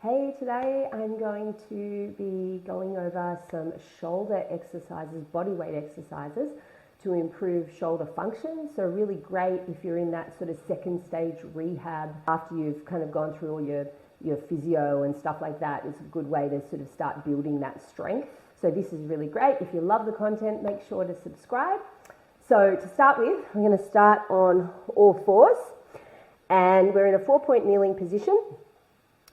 Hey, today I'm going to be going over some shoulder exercises, bodyweight exercises to improve shoulder function. So really great if you're in that sort of second stage rehab after you've kind of gone through all your physio and stuff like that. It's a good way to sort of start building that strength. So this is really great. If you love the content, make sure to subscribe. So to start with, we're going to start on all fours and we're in a 4-point kneeling position.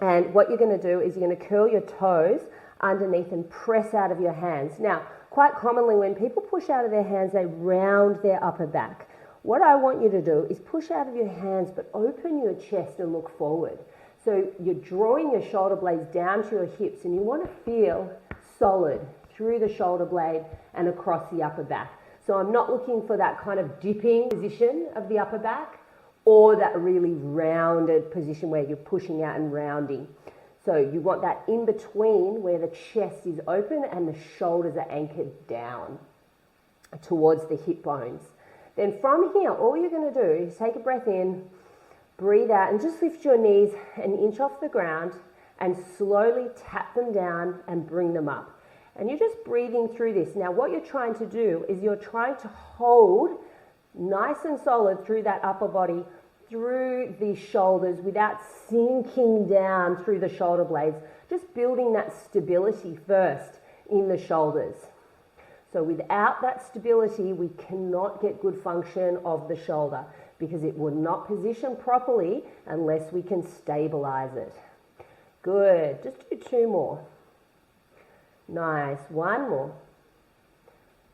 And what you're going to do is you're going to curl your toes underneath and press out of your hands. Now, quite commonly when people push out of their hands, they round their upper back. What I want you to do is push out of your hands, but open your chest and look forward. So you're drawing your shoulder blades down to your hips and you want to feel solid through the shoulder blade and across the upper back. So I'm not looking for that kind of dipping position of the upper back, or that really rounded position where you're pushing out and rounding. So you want that in between where the chest is open and the shoulders are anchored down towards the hip bones. Then from here, all you're going to do is take a breath in, breathe out, and just lift your knees an inch off the ground and slowly tap them down and bring them up. And you're just breathing through this. Now what you're trying to do is you're trying to hold nice and solid through that upper body, through the shoulders without sinking down through the shoulder blades, just building that stability first in the shoulders. So without that stability, we cannot get good function of the shoulder because it will not position properly unless we can stabilize it. Good, just do 2 more. Nice, 1 more.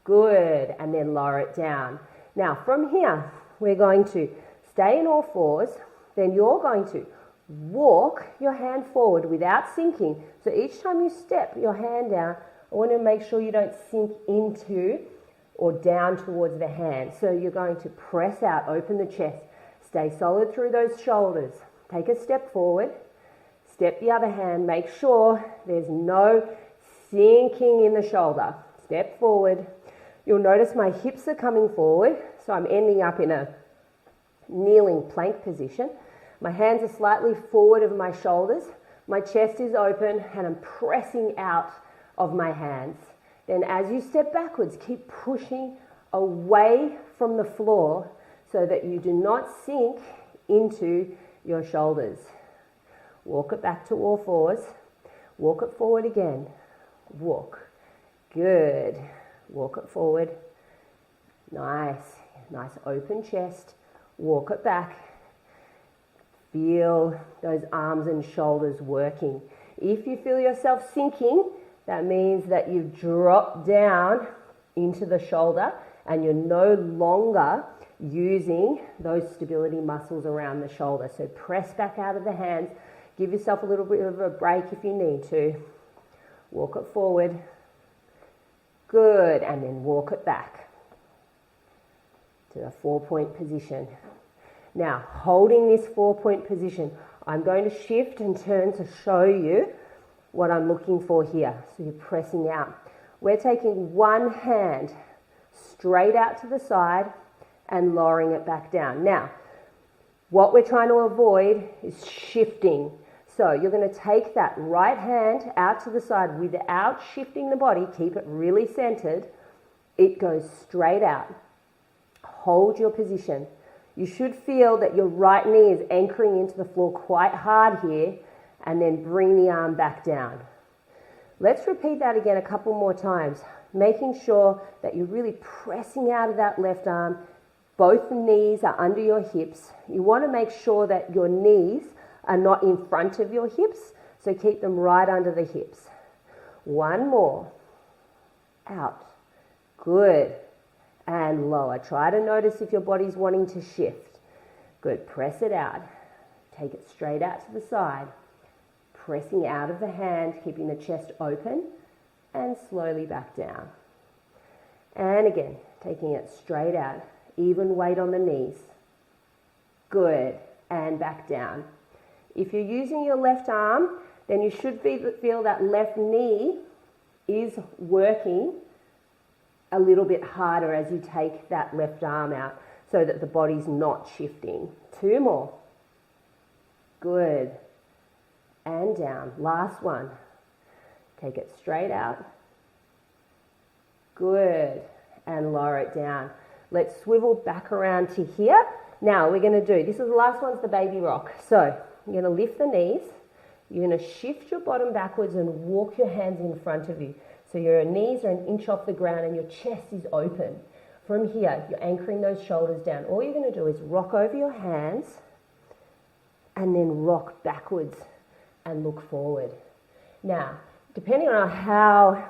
Good, and then lower it down. Now from here, we're going to stay in all fours, then you're going to walk your hand forward without sinking. So each time you step your hand down, I want to make sure you don't sink into or down towards the hand. So you're going to press out, open the chest, stay solid through those shoulders. Take a step forward, step the other hand, make sure there's no sinking in the shoulder. Step forward. You'll notice my hips are coming forward, so I'm ending up in a kneeling plank position. My hands are slightly forward of my shoulders. My chest is open and I'm pressing out of my hands. Then as you step backwards, keep pushing away from the floor so that you do not sink into your shoulders. Walk it back to all fours. Walk it forward again. Walk. Good. Walk it forward. Nice. Nice open chest. Walk it back. Feel those arms and shoulders working. If you feel yourself sinking, that means that you've dropped down into the shoulder and you're no longer using those stability muscles around the shoulder. So press back out of the hands. Give yourself a little bit of a break if you need to. Walk it forward. Good, and then walk it back to a 4-point position. Now, holding this 4-point position, I'm going to shift and turn to show you what I'm looking for here. So you're pressing out. We're taking one hand straight out to the side and lowering it back down. Now, what we're trying to avoid is shifting. So you're going to take that right hand out to the side without shifting the body. Keep it really centered. It goes straight out. Hold your position. You should feel that your right knee is anchoring into the floor quite hard here, and then bring the arm back down. Let's repeat that again a couple more times, making sure that you're really pressing out of that left arm. Both knees are under your hips. You want to make sure that your knees are not in front of your hips, so keep them right under the hips. 1 more. Out. Good. And lower. Try to notice if your body's wanting to shift. Good. Press it out. Take it straight out to the side. Pressing out of the hand, keeping the chest open, and slowly back down. And again, taking it straight out. Even weight on the knees. Good. And back down. If you're using your left arm, then you should feel that left knee is working a little bit harder as you take that left arm out so that the body's not shifting. 2 more. Good. and down. Last one. Take it straight out. Good. And lower it down. Let's swivel back around to here. Now we're going to do, this is the last one's the baby rock. So you're going to lift the knees. You're going to shift your bottom backwards and walk your hands in front of you. So your knees are an inch off the ground and your chest is open. From here, you're anchoring those shoulders down. All you're going to do is rock over your hands and then rock backwards and look forward. Now, depending on how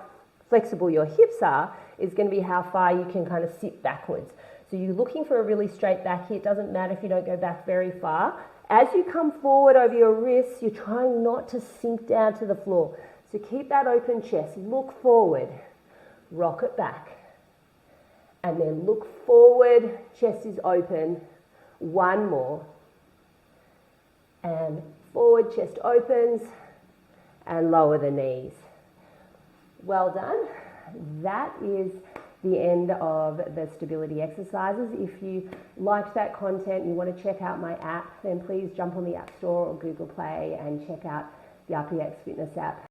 flexible your hips are, is going to be how far you can kind of sit backwards. So you're looking for a really straight back here. It doesn't matter if you don't go back very far. As you come forward over your wrists, you're trying not to sink down to the floor. So keep that open chest. Look forward. Rock it back. And then look forward. Chest is open. One more. And forward, chest opens. And lower the knees. Well done. That is the end of the stability exercises. If you liked that content, you want to check out my app, then please jump on the App Store or Google Play and check out the RPX Fitness App.